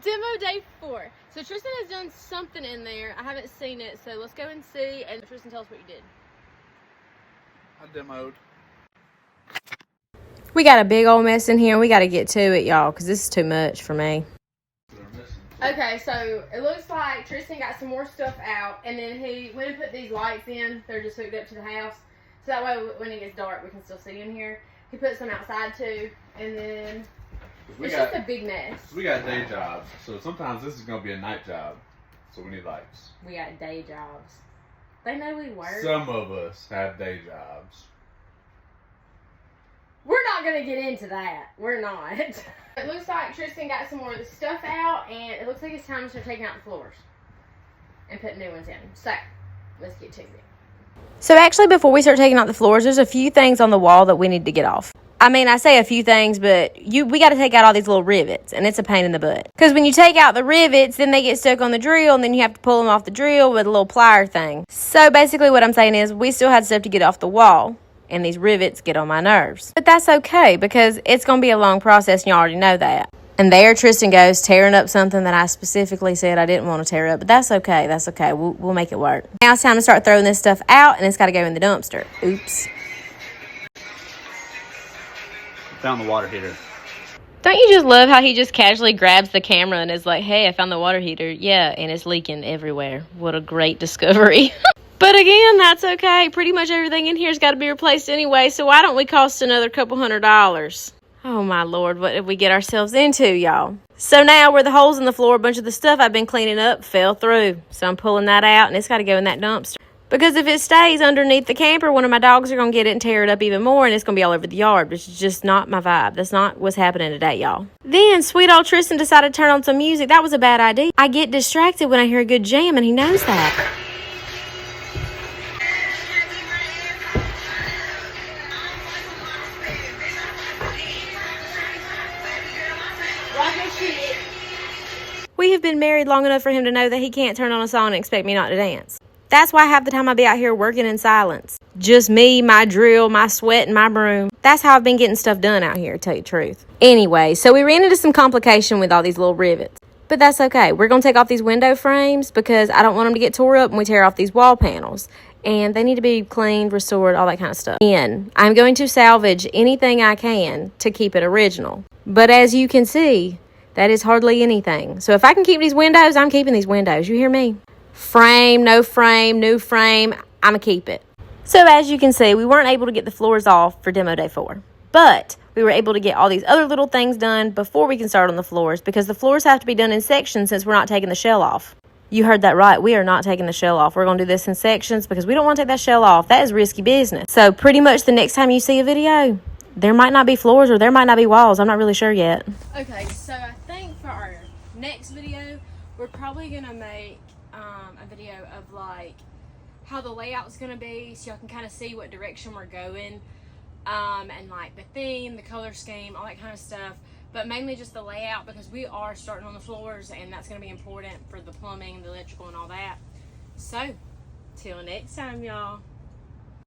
Demo day 4. So Tristan has done something in there. I haven't seen it, so let's go and see. And Tristan, tell us what you did. I demoed. We got a big old mess in here, and we got to get to it, y'all, because this is too much for me. Okay, so it looks like Tristan got some more stuff out, and then he went and put these lights in. They're just hooked up to the house. So that way when it gets dark, we can still see in here. He put some outside too, and then it's just a big mess. We got day jobs, so sometimes this is going to be a night job. So we need lights. We got day jobs. They know we work. Some of us have day jobs. We're not going to get into that. We're not. It looks like Tristan got some more of the stuff out, and it looks like it's time to start taking out the floors and putting new ones in. So, let's get to it. So actually, before we start taking out the floors, there's a few things on the wall that we need to get off. I mean, I say a few things, but we got to take out all these little rivets, and it's a pain in the butt. Because when you take out the rivets, then they get stuck on the drill, and then you have to pull them off the drill with a little plier thing. So basically what I'm saying is we still had stuff to get off the wall, and these rivets get on my nerves. But that's okay, because it's going to be a long process, and you already know that. And there Tristan goes, tearing up something that I specifically said I didn't want to tear up. But that's okay. That's okay. We'll make it work. Now it's time to start throwing this stuff out, and it's got to go in the dumpster. Oops. Found the water heater. Don't you just love how he just casually grabs the camera and is like, hey, I found the water heater. Yeah, and it's leaking everywhere. What a great discovery. But again, that's okay. Pretty much everything in here's got to be replaced anyway, so why don't we cost another couple $100? Oh, my Lord, what did we get ourselves into, y'all? So now where the holes in the floor, a bunch of the stuff I've been cleaning up fell through. So I'm pulling that out, and it's got to go in that dumpster. Because if it stays underneath the camper, one of my dogs are going to get it and tear it up even more, and it's going to be all over the yard, which is just not my vibe. That's not what's happening today, y'all. Then, sweet old Tristan decided to turn on some music. That was a bad idea. I get distracted when I hear a good jam, and he knows that. We have been married long enough for him to know that he can't turn on a song and expect me not to dance. That's why half the time I be out here working in silence. Just me, my drill, my sweat, and my broom. That's how I've been getting stuff done out here, to tell you the truth. Anyway, so we ran into some complication with all these little rivets. But that's okay. We're going to take off these window frames because I don't want them to get tore up when we tear off these wall panels. And they need to be cleaned, restored, all that kind of stuff. And I'm going to salvage anything I can to keep it original. But as you can see, that is hardly anything. So if I can keep these windows, I'm keeping these windows. You hear me? Frame, no frame, new frame, I'm going to keep it. So as you can see, we weren't able to get the floors off for demo day 4. But we were able to get all these other little things done before we can start on the floors, because the floors have to be done in sections since we're not taking the shell off. You heard that right. We are not taking the shell off. We're going to do this in sections because we don't want to take that shell off. That is risky business. So pretty much the next time you see a video, there might not be floors or there might not be walls. I'm not really sure yet. Okay, so I think for our next video, we're probably going to make a video of like how the layout's going to be, so y'all can kind of see what direction we're going, and like the theme, the color scheme, all that kind of stuff. But mainly just the layout, because we are starting on the floors, and that's going to be important for the plumbing, the electrical, and all that. So, till next time, y'all.